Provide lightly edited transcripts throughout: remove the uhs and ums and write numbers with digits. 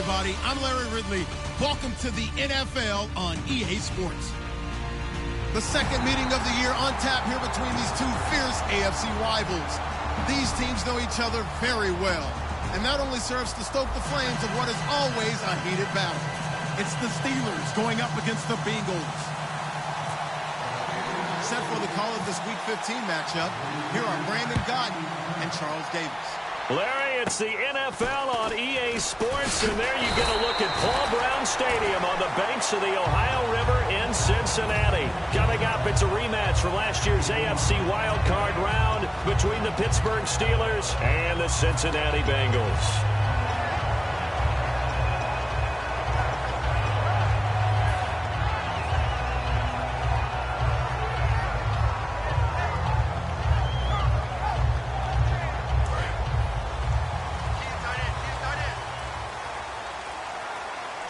everybody. I'm Larry Ridley. Welcome to the NFL on EA Sports. The second meeting of the year on tap here between these two fierce AFC rivals. These teams know each other very well, and that only serves to stoke the flames of what is always a heated battle. It's the Steelers going up against the Bengals. Set for the call of this Week 15 matchup, here are Brandon Godden and Charles Davis. Larry, it's the NFL on EA Sports, and there you get a look at Paul Brown Stadium on the banks of the Ohio River in Cincinnati. Coming up, it's a rematch for last year's AFC wildcard round between the Pittsburgh Steelers and the Cincinnati Bengals.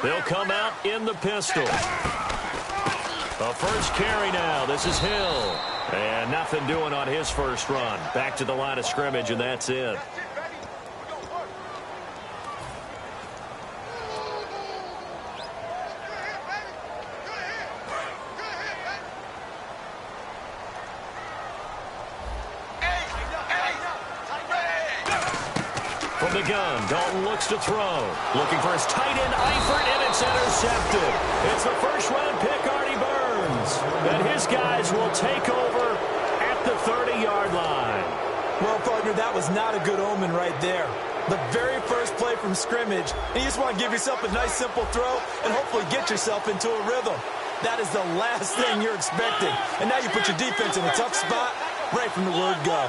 They'll come out in the pistol. A first carry now. This is Hill. And nothing doing on his first run. Back to the line of scrimmage, and that's it. From the gun, Dalton looks to throw. Looking for his tight end, Eifert, and it's intercepted. It's the first-round pick, Artie Burns. And his guys will take over at the 30-yard line. Well, partner, that was not a good omen right there. The very first play from scrimmage, and you just want to give yourself a nice, simple throw and hopefully get yourself into a rhythm. That is the last thing you're expecting. And now you put your defense in a tough spot right from the word go.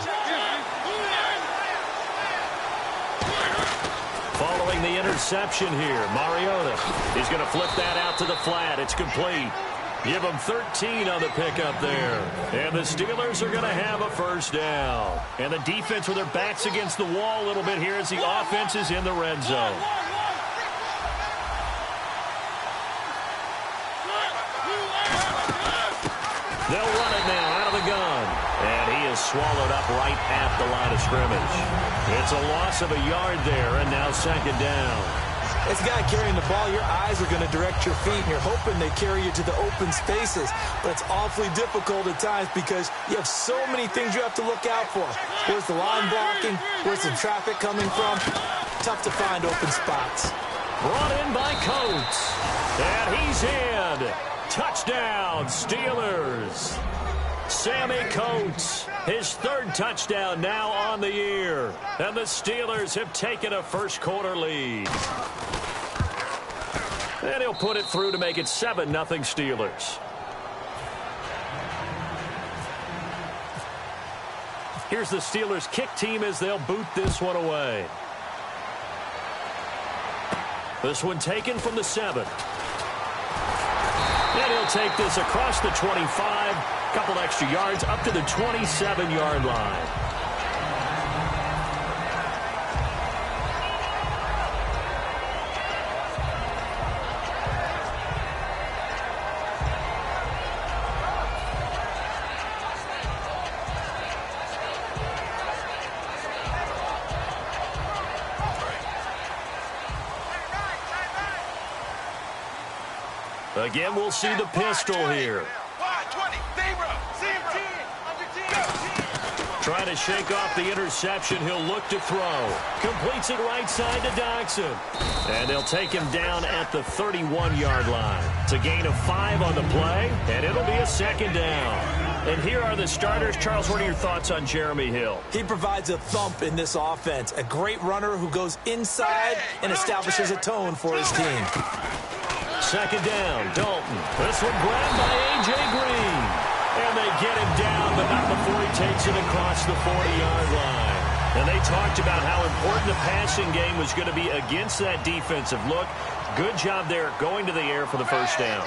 Following the interception here, Mariota. He's going to flip that out to the flat. It's complete. Give him 13 on the pickup there. And the Steelers are going to have a first down. And the defense with their backs against the wall a little bit here as the offense is in the red zone. They'll run it now out of the gun. And he is swallowed up right at the line of scrimmage. It's a loss of a yard there, and now second down. As a guy carrying the ball, your eyes are going to direct your feet, and you're hoping they carry you to the open spaces. But it's awfully difficult at times because you have so many things you have to look out for. Where's the line blocking? Where's the traffic coming from? Tough to find open spots. Brought in by Coates. And he's in. Touchdown, Steelers. Sammy Coates, his third touchdown now on the year. And the Steelers have taken a first-quarter lead. And he'll put it through to make it 7-0 Steelers. Here's the Steelers kick team as they'll boot this one away. This one taken from the 7. And he'll take this across the 25. Couple extra yards up to the 27-yard line. Again, we'll see the pistol here. Trying to shake off the interception. He'll look to throw. Completes it right side to Dodson. And they'll take him down at the 31-yard line. It's a gain of 5 on the play, and it'll be a second down. And here are the starters. Charles, what are your thoughts on Jeremy Hill? He provides a thump in this offense. A great runner who goes inside and establishes a tone for his team. Second down, Dalton. This one grabbed by A.J. Green. And they get him down, but not before he takes it across the 40-yard line. And they talked about how important the passing game was going to be against that defensive look. Good job there going to the air for the first down.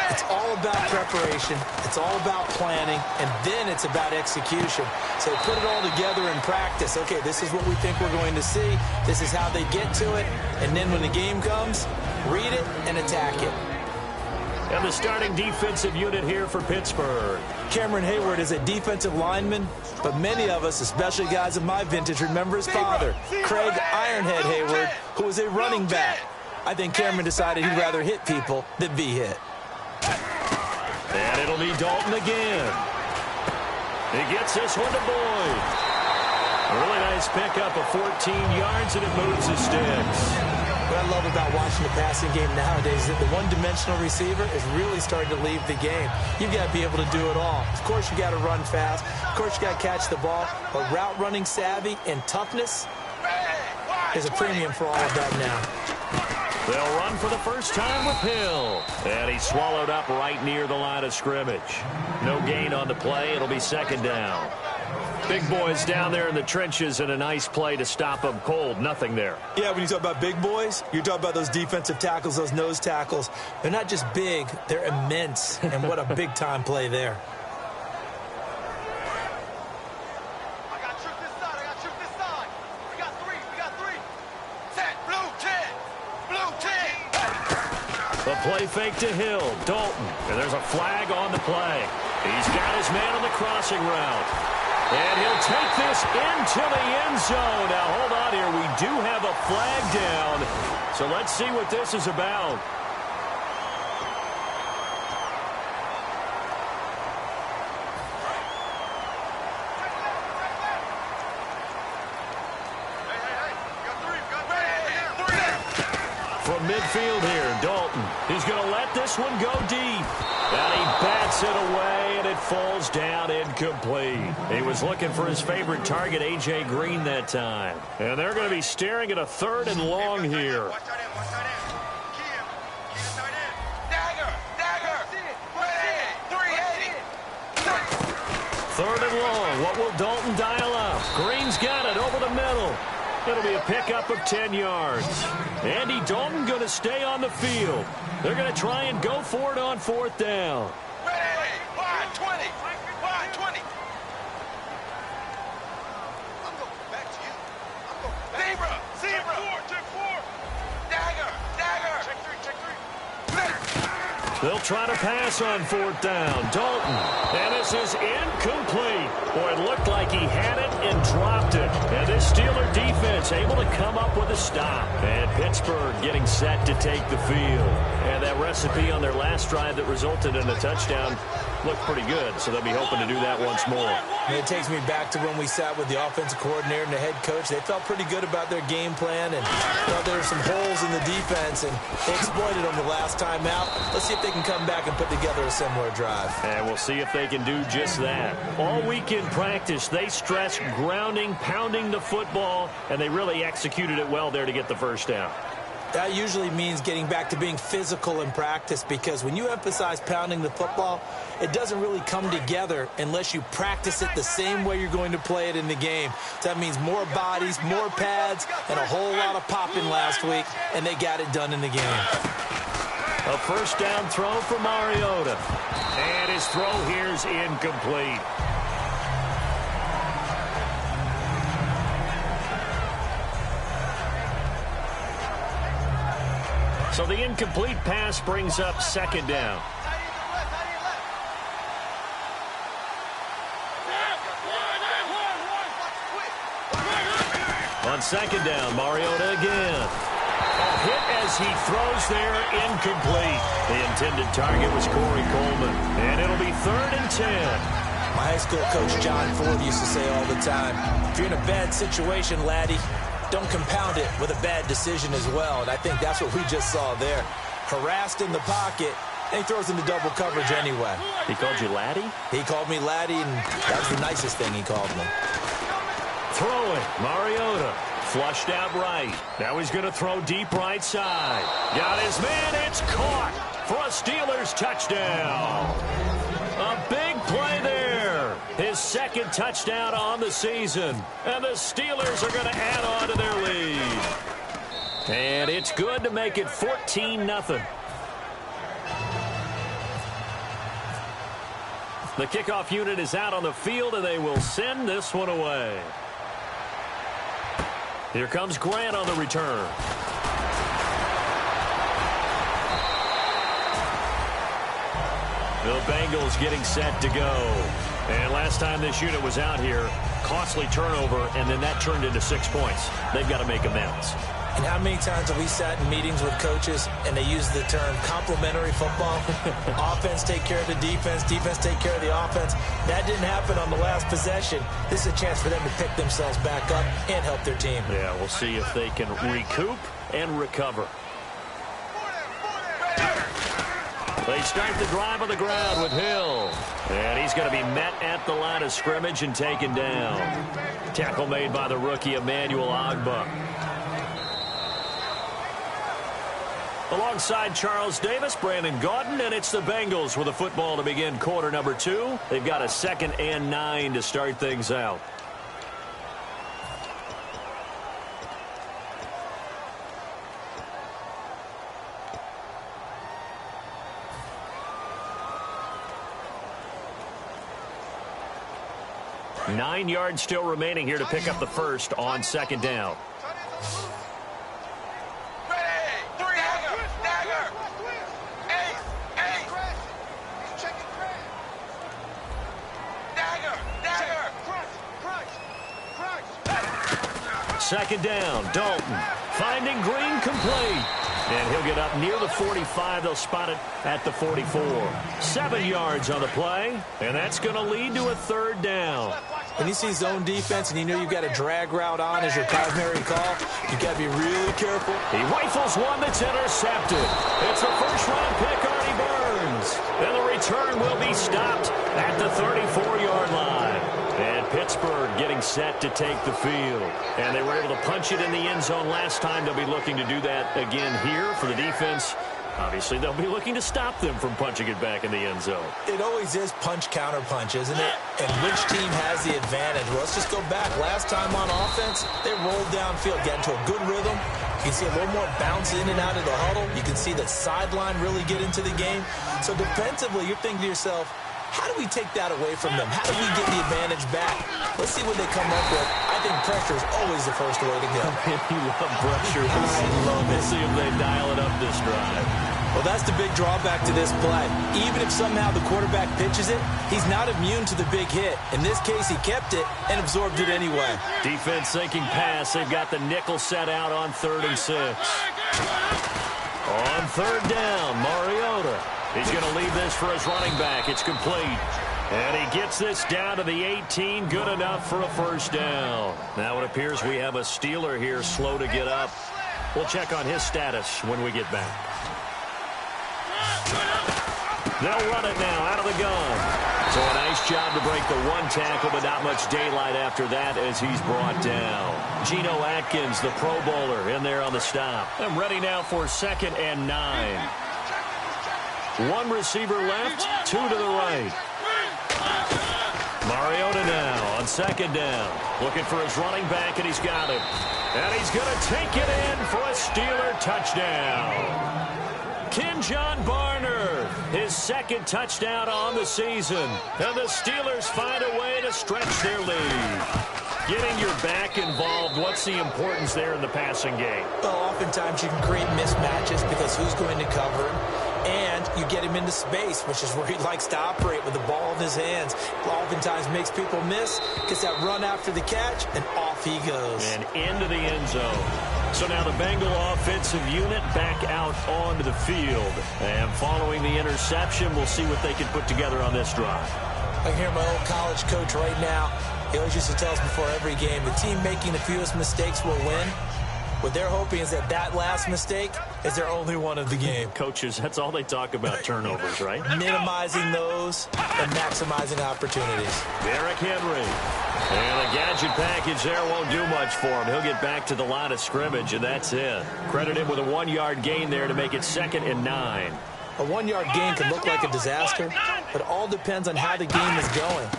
It's all about preparation. It's all about planning. And then it's about execution. So put it all together in practice. Okay, this is what we think we're going to see. This is how they get to it. And then when the game comes, read it and attack it. And the starting defensive unit here for Pittsburgh. Cameron Hayward is a defensive lineman, but many of us, especially guys of my vintage, remember his father, Craig Ironhead Hayward, who was a running back. I think Cameron decided he'd rather hit people than be hit. And it'll be Dalton again. He gets this one to Boyd. A really nice pickup of 14 yards, and it moves the sticks. What I love about watching the passing game nowadays is that the one-dimensional receiver is really starting to leave the game. You've got to be able to do it all. Of course, you got to run fast. Of course, you got to catch the ball. But route running savvy and toughness is a premium for all of that now. They'll run for the first time with Hill. And he's swallowed up right near the line of scrimmage. No gain on the play. It'll be second down. Big boys down there in the trenches, and a nice play to stop them cold. Nothing there. Yeah, when you talk about big boys, you're talking about those defensive tackles, those nose tackles. They're not just big, they're immense. And what a big-time play there. I got shoot this side. I got shoot this side. We got three. Set. Blue 10. The play fake to Hill. Dalton. And there's a flag on the play. He's got his man on the crossing route. And he'll take this into the end zone. Now, hold on here. We do have a flag down. So let's see what this is about. From midfield here, Dalton. He's going to let this one go deep. And he bats it away, and it falls down incomplete. He was looking for his favorite target, A.J. Green, that time. And they're going to be staring at a 3rd and long here. Third and long. What will Dalton dial up? Green's got it over the middle. It'll be a pickup of 10 yards. Andy Dalton going to stay on the field. They're going to try and go for it on 4th down. Ready. Wide 20. I'm going back to you. Zebra. Check 4. Dagger. Check 3. They'll try to pass on 4th down. Dalton. And this is incomplete. Boy, it looked like he had it and dropped it. And this Steeler defense able to come up with a stop. And Pittsburgh getting set to take the field. And that recipe on their last drive that resulted in a touchdown looked pretty good. So they'll be hoping to do that once more. And it takes me back to when we sat with the offensive coordinator and the head coach. They felt pretty good about their game plan and thought there were some holes in the defense, and they exploited them the last time out. Let's see if they can come back and put together a similar drive. And we'll see if they can do just that. All week in practice, they stressed grounding, pounding the football, and they really executed it well there to get the first down. That usually means getting back to being physical in practice, because when you emphasize pounding the football, it doesn't really come together unless you practice it the same way you're going to play it in the game. So that means more bodies, more pads, and a whole lot of popping last week, and they got it done in the game. A first down throw for Mariota. And his throw here's incomplete. So the incomplete pass brings up second down. On second down, Mariota again. A hit as he throws there, incomplete. The intended target was Corey Coleman. And it'll be 3rd and 10. My high school coach, John Ford, used to say all the time, if you're in a bad situation, laddie, don't compound it with a bad decision as well. And I think that's what we just saw there. Harassed in the pocket, and he throws into double coverage anyway. He called you laddie? He called me laddie, and that was the nicest thing he called me. Throwing, Mariota. Flushed out right. Now he's going to throw deep right side. Got his man. It's caught for a Steelers touchdown. A big play there. His second touchdown on the season. And the Steelers are going to add on to their lead. And it's good to make it 14-0. The kickoff unit is out on the field, and they will send this one away. Here comes Grant on the return. The Bengals getting set to go. And last time this unit was out here, costly turnover, and then that turned into 6 points. They've got to make amends. And how many times have we sat in meetings with coaches and they use the term complementary football? Offense take care of the defense, defense take care of the offense. That didn't happen on the last possession. This is a chance for them to pick themselves back up and help their team. Yeah, we'll see if they can recoup and recover. They start the drive on the ground with Hill. And he's going to be met at the line of scrimmage and taken down. Tackle made by the rookie Emmanuel Ogbah. Alongside Charles Davis, Brandon Gaudin, and it's the Bengals with the football to begin quarter number 2. They've got a 2nd and 9 to start things out. Nine yards still remaining here to pick up the first on 2nd down. Second down, Dalton finding Green complete. And he'll get up near the 45. They'll spot it at the 44. 7 yards on the play, and that's going to lead to a 3rd down. When you see zone defense and you know you've got a drag route on as your primary call, you've got to be really careful. He rifles one that's intercepted. It's a first-round pick, Artie Burns. And the return will be stopped at the 34-yard line. And Pittsburgh getting set to take the field. And they were able to punch it in the end zone last time. They'll be looking to do that again here for the defense. Obviously, they'll be looking to stop them from punching it back in the end zone. It always is punch-counter-punch, isn't it? And which team has the advantage? Well, let's just go back. Last time on offense, they rolled downfield, got into a good rhythm. You can see a little more bounce in and out of the huddle. You can see the sideline really get into the game. So defensively, you're thinking to yourself, how do we take that away from them? How do we get the advantage back? Let's see what they come up with. I think pressure is always the first way to go. You love pressure. We'll see if they dial it up this drive. Well, that's the big drawback to this play. Even if somehow the quarterback pitches it, he's not immune to the big hit. In this case, he kept it and absorbed it anyway. Defense sinking pass. They've got the nickel set out on 3rd and 6. On 3rd down, Mariota. He's going to leave this for his running back. It's complete. And he gets this down to the 18. Good enough for a first down. Now it appears we have a Steeler here slow to get up. We'll check on his status when we get back. They'll run it now out of the gun. So a nice job to break the 1 tackle, but not much daylight after that as he's brought down. Geno Atkins, the Pro Bowler, in there on the stop. And ready now for 2nd and 9. 1 receiver left, 2 to the right. Mariota now on 2nd down. Looking for his running back, and he's got him. And he's going to take it in for a Steeler touchdown. Kenjon Barner, his 2nd touchdown on the season. And the Steelers find a way to stretch their lead. Getting your back involved, what's the importance there in the passing game? Well, oftentimes you can create mismatches because who's going to cover him? And you get him into space, which is where he likes to operate with the ball in his hands. Oftentimes makes people miss, gets that run after the catch, and off he goes. And into the end zone. So now the Bengal offensive unit back out onto the field. And following the interception, we'll see what they can put together on this drive. I can hear my old college coach right now. He always used to tell us before every game, the team making the fewest mistakes will win. What they're hoping is that last mistake is their only one of the game. Coaches, that's all they talk about, turnovers, right? Minimizing those and maximizing opportunities. Derrick Henry. And the gadget package there won't do much for him. He'll get back to the line of scrimmage, and that's it. Credit him with a 1-yard gain there to make it 2nd and 9. A 1-yard gain can look like a disaster, but it all depends on how the game is going.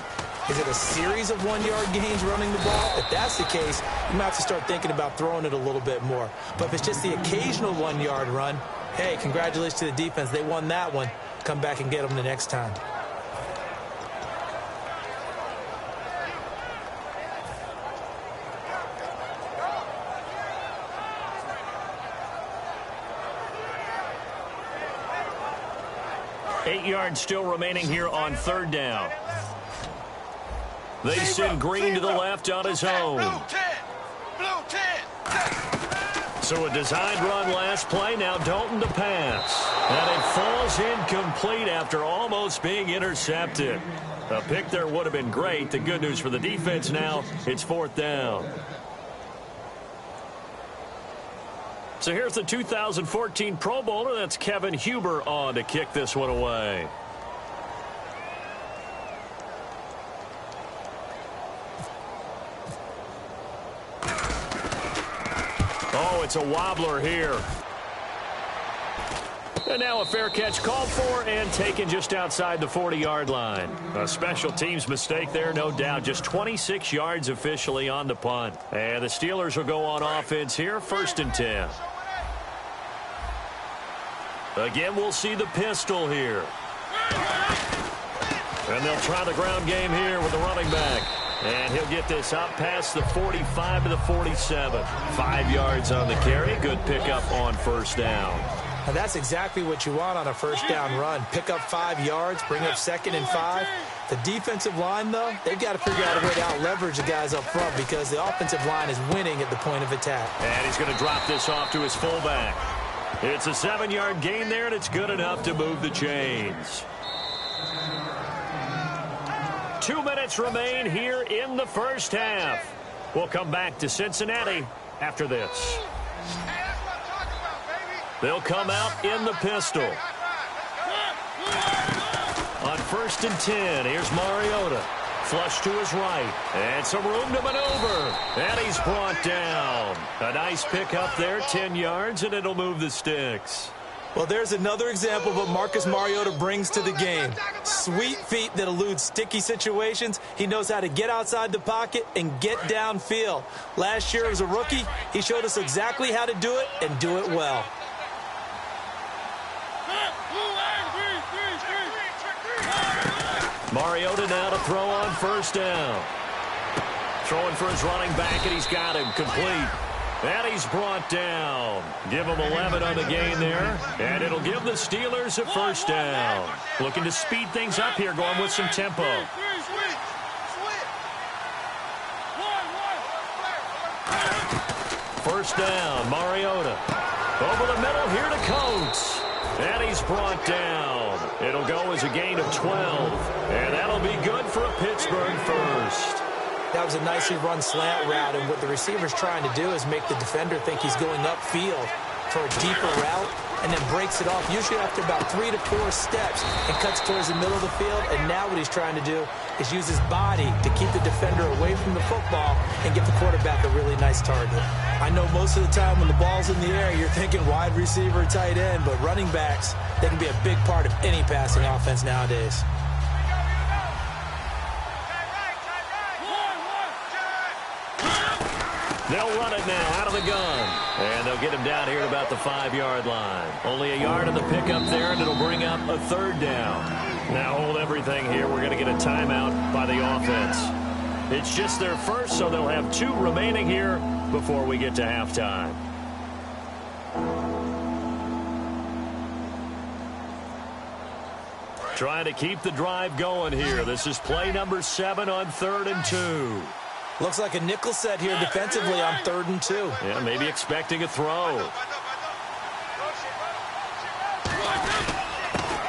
Is it a series of 1-yard gains running the ball? If that's the case, you might have to start thinking about throwing it a little bit more. But if it's just the occasional 1-yard run, hey, congratulations to the defense. They won that one. Come back and get them the next time. Eight yards still remaining here on 3rd down. They send Green to the left on his own. So a designed run last play. Now Dalton to pass. And it falls incomplete after almost being intercepted. A pick there would have been great. The good news for the defense now, it's 4th down. So here's the 2014 Pro Bowler. That's Kevin Huber on to kick this one away. Oh, it's a wobbler here. And now a fair catch called for and taken just outside the 40-yard line. A special teams mistake there, no doubt. Just 26 yards officially on the punt. And the Steelers will go on offense here, 1st and 10. Again, we'll see the pistol here. And they'll try the ground game here with the running back. And he'll get this up past the 45 to the 47. 5 yards on the carry. Good pickup on 1st down. And that's exactly what you want on a 1st down run. Pick up 5 yards, bring up 2nd and 5. The defensive line, though, they've got to figure out a way to out-leverage the guys up front because the offensive line is winning at the point of attack. And he's going to drop this off to his fullback. It's a 7-yard gain there, and it's good enough to move the chains. 2 minutes remain here in the 1st half. We'll come back to Cincinnati after this. They'll come out in the pistol. On 1st and 10, here's Mariota. Flush to his right. And some room to maneuver. And he's brought down. A nice pickup there, 10 yards, and it'll move the sticks. Well, there's another example of what Marcus Mariota brings to the game. Sweet feet that elude sticky situations. He knows how to get outside the pocket and get downfield. Last year as a rookie, he showed us exactly how to do it and do it well. Mariota now to throw on 1st down. Throwing for his running back, and he's got him complete. And he's brought down. Give him 11 on the gain there. And it'll give the Steelers a 1st down. Looking to speed things up here, going with some tempo. 1st down, Mariota. Over the middle here to Coates. And he's brought down. It'll go as a gain of 12. And that'll be good for a Pittsburgh 1st. That was a nicely run slant route, and what the receiver's trying to do is make the defender think he's going upfield for a deeper route, and then breaks it off, usually after about 3 to 4 steps, and cuts towards the middle of the field. And now what he's trying to do is use his body to keep the defender away from the football and give the quarterback a really nice target. I know most of the time when the ball's in the air, you're thinking wide receiver, tight end, but running backs, they can be a big part of any passing offense nowadays. They'll run it now out of the gun. And they'll get him down here at about the 5-yard line. Only a yard on the pickup there, and it'll bring up a 3rd down. Now hold everything here. We're going to get a timeout by the offense. It's just their first, so they'll have 2 remaining here before we get to halftime. Trying to keep the drive going here. This is play number 7 on 3rd and 2. Looks like a nickel set here defensively on 3rd and 2. Yeah, maybe expecting a throw.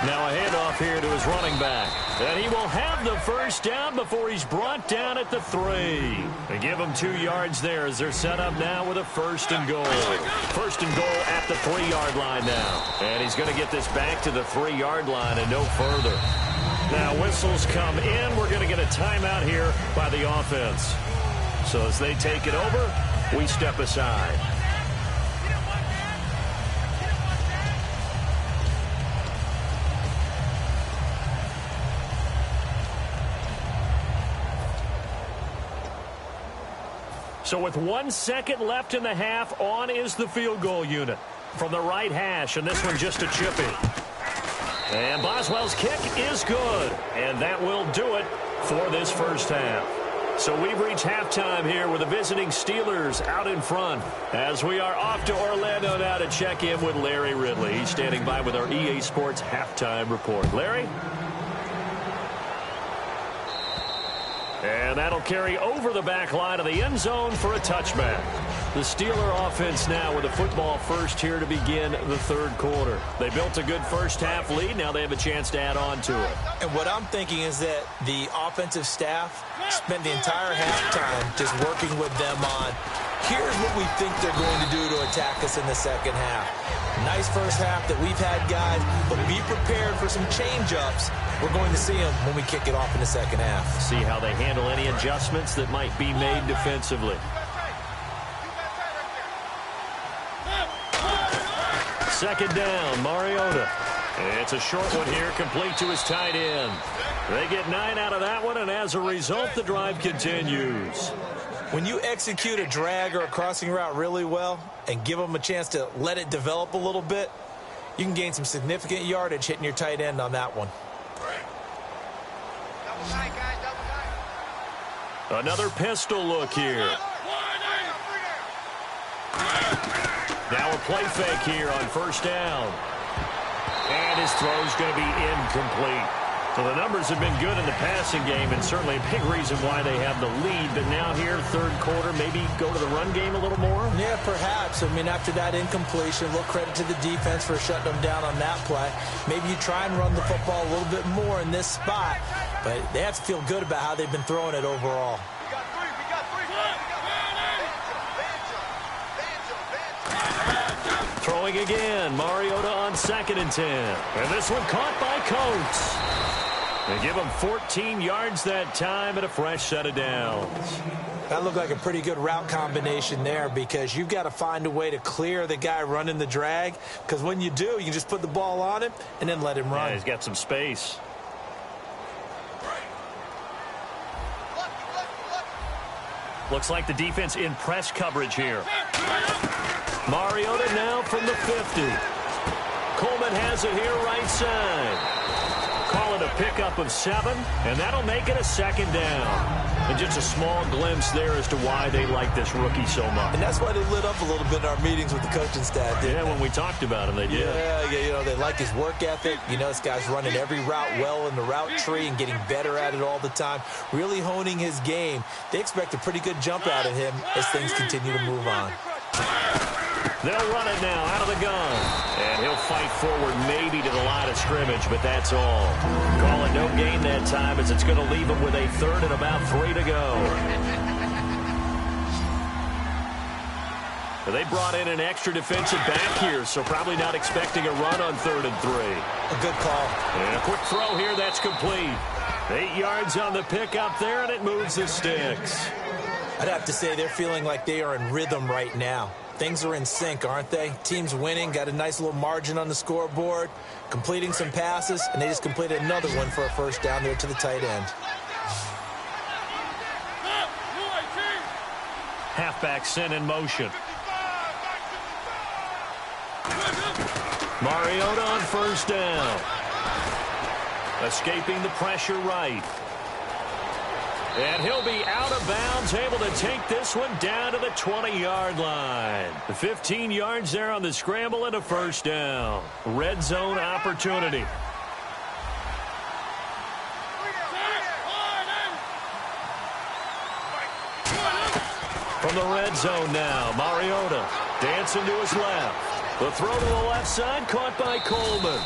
Now a handoff here to his running back. And he will have the 1st down before he's brought down at the 3. They give him 2 yards there as they're set up now with a 1st and goal. 1st and goal at the 3-yard line now. And he's going to get this back to the 3-yard line and no further. Now whistles come in. We're going to get a timeout here by the offense. So as they take it over, we step aside. So with 1 second left in the half, on is the field goal unit from the right hash, and this one just a chippy. And Boswell's kick is good, and that will do it for this 1st half. So we've reached halftime here with the visiting Steelers out in front as we are off to Orlando now to check in with Larry Ridley. He's standing by with our EA Sports halftime report. Larry? And that'll carry over the back line of the end zone for a touchback. The Steeler offense now with a football first here to begin the third quarter. They built a good first half lead. Now they have a chance to add on to it. And what I'm thinking is that the offensive staff spent the entire halftime just working with them on, here's what we think they're going to do to attack us in the second half. Nice first half that we've had, guys, but be prepared for some change-ups. We're going to see them when we kick it off in the second half. See how they handle any adjustments that might be made defensively. Second down, Mariota. It's a short one here, complete to his tight end. They get 9 out of that one, and as a result, the drive continues. When you execute a drag or a crossing route really well and give them a chance to let it develop a little bit, you can gain some significant yardage hitting your tight end on that one. Another pistol look here. Now a play fake here on first down. And his throw's going to be incomplete. So the numbers have been good in the passing game, and certainly a big reason why they have the lead. But now here, third quarter, maybe go to the run game a little more? Yeah, perhaps. I mean, after that incompletion, a little credit to the defense for shutting them down on that play. Maybe you try and run the football a little bit more in this spot. But they have to feel good about how they've been throwing it overall. Throwing again, Mariota on 2nd and 10. And this one caught by Coates. They give him 14 yards that time and a fresh set of downs. That looked like a pretty good route combination there, because you've got to find a way to clear the guy running the drag, because when you do, you can just put the ball on him and then let him run. Yeah, he's got some space. Looks like the defense in press coverage here. Mariota now from the 50. Coleman has it here right side. Call it a pickup of 7, and that'll make it a second down. And just a small glimpse there as to why they like this rookie so much. And that's why they lit up a little bit in our meetings with the coaching staff, didn't they? When we talked about him, they did. Yeah, you know, they like his work ethic. You know, this guy's running every route well in the route tree and getting better at it all the time, really honing his game. They expect a pretty good jump out of him as things continue to move on. They'll run it now out of the gun. And he'll fight forward maybe to the line of scrimmage, but that's all. Call it no gain that time, as it's going to leave him with a third and about 3 to go. They brought in an extra defensive back here, so probably not expecting a run on 3rd and 3. A good call. And a quick throw here, that's complete. 8 yards on the pickup there, and it moves the sticks. I'd have to say they're feeling like they are in rhythm right now. Things are in sync, aren't they? Team's winning, got a nice little margin on the scoreboard, completing some passes, and they just completed another one for a first down there to the tight end. Halfback sent in motion. Mariota on first down. Escaping the pressure right. And he'll be out of bounds, able to take this one down to the 20-yard line. 15 yards there on the scramble and a first down. Red zone opportunity. From the red zone now, Mariota dancing to his left. The throw to the left side, caught by Coleman.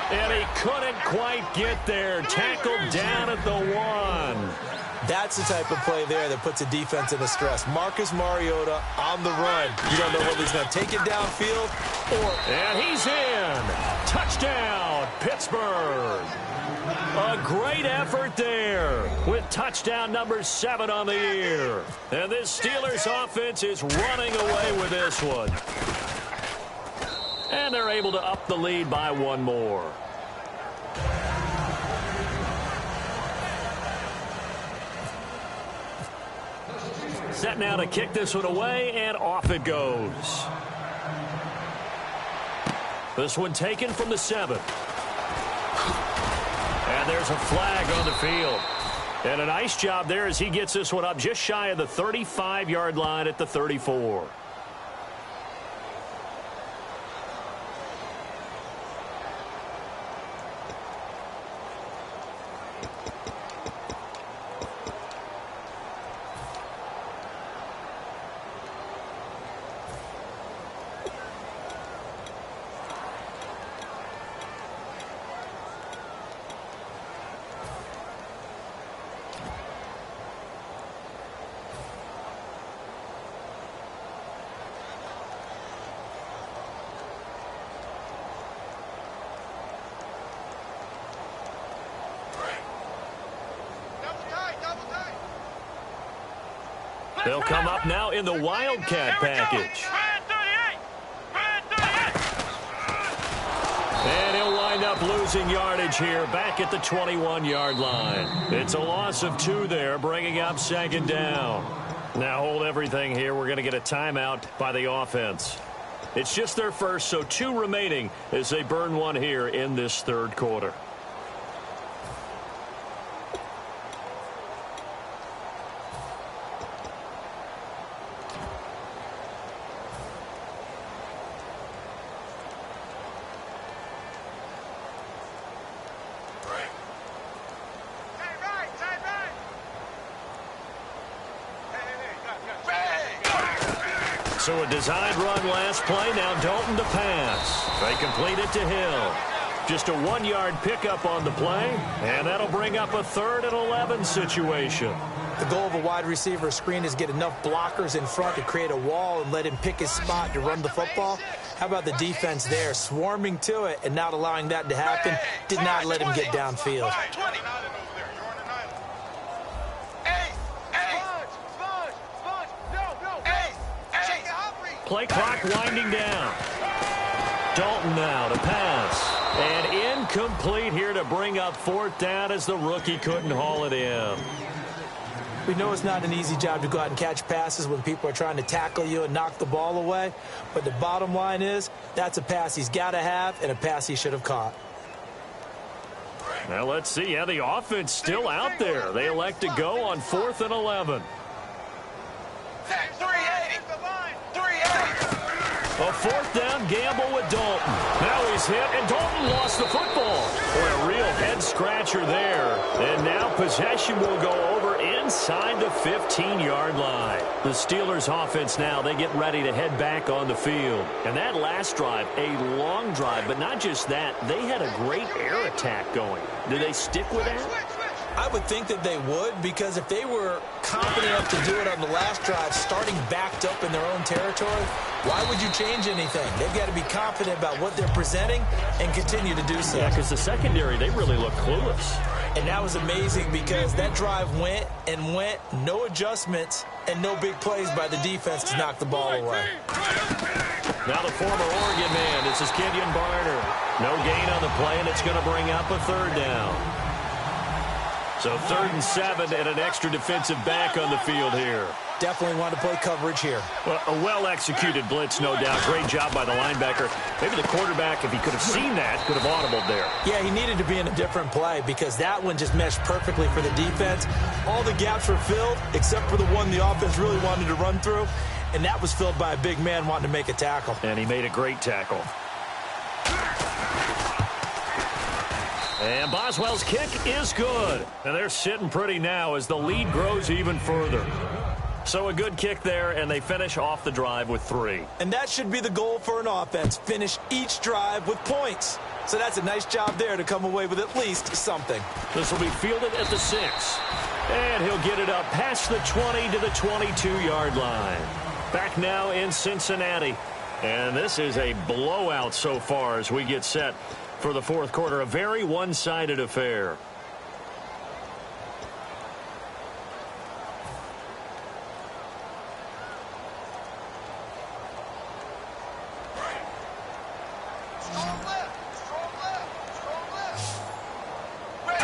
And he couldn't quite get there. Tackled down at the 1. That's the type of play there that puts a defense in a stress. Marcus Mariota on the run. You don't know whether he's going to take it downfield or... And he's in. Touchdown, Pittsburgh. A great effort there with touchdown number 7 on the year. And this Steelers offense is running away with this one. And they're able to up the lead by 1 more. Set now to kick this one away, and off it goes. This one taken from the 7. And there's a flag on the field. And a nice job there as he gets this one up just shy of the 35-yard line at the 34. They'll come up now in the Wildcat package. And he'll wind up losing yardage here back at the 21-yard line. It's a loss of 2 there, bringing up 2nd down. Now hold everything here. We're going to get a timeout by the offense. It's just their first, so 2 remaining as they burn 1 here in this 3rd quarter. So a designed run last play. Now Dalton to pass. They complete it to Hill. Just a 1-yard pickup on the play, and that'll bring up a 3rd and 11 situation. The goal of a wide receiver screen is get enough blockers in front to create a wall and let him pick his spot to run the football. How about the defense there, swarming to it and not allowing that to happen? Did not let him get downfield. Play clock winding down. Dalton now to pass. And incomplete here to bring up 4th down as the rookie couldn't haul it in. We know it's not an easy job to go out and catch passes when people are trying to tackle you and knock the ball away. But the bottom line is that's a pass he's got to have and a pass he should have caught. Now let's see. Yeah, the offense still out there. They elect to go on 4th and 11. A 4th down gamble with Dalton. Now he's hit, and Dalton lost the football. Boy, a real head-scratcher there. And now possession will go over inside the 15-yard line. The Steelers' offense now, they get ready to head back on the field. And that last drive, a long drive, but not just that. They had a great air attack going. Do they stick with that? I would think that they would, because if they were confident enough to do it on the last drive, starting backed up in their own territory, why would you change anything? They've got to be confident about what they're presenting and continue to do so. Yeah, because the secondary, they really look clueless. And that was amazing because that drive went and went, no adjustments, and no big plays by the defense to knock the ball away. Now the former Oregon man, this is Kenyon Barner. No gain on the play, and it's going to bring up a 3rd down. So 3rd and 7 and an extra defensive back on the field here. Definitely want to play coverage here. Well, a well-executed blitz, no doubt. Great job by the linebacker. Maybe the quarterback, if he could have seen that, could have audibled there. Yeah, he needed to be in a different play because that one just meshed perfectly for the defense. All the gaps were filled except for the one the offense really wanted to run through, and that was filled by a big man wanting to make a tackle. And he made a great tackle. And Boswell's kick is good. And they're sitting pretty now as the lead grows even further. So a good kick there, and they finish off the drive with 3. And that should be the goal for an offense. Finish each drive with points. So that's a nice job there to come away with at least something. This will be fielded at the 6. And he'll get it up past the 20 to the 22-yard line. Back now in Cincinnati. And this is a blowout so far as we get set for the 4th quarter. A very one-sided affair. Strong leg.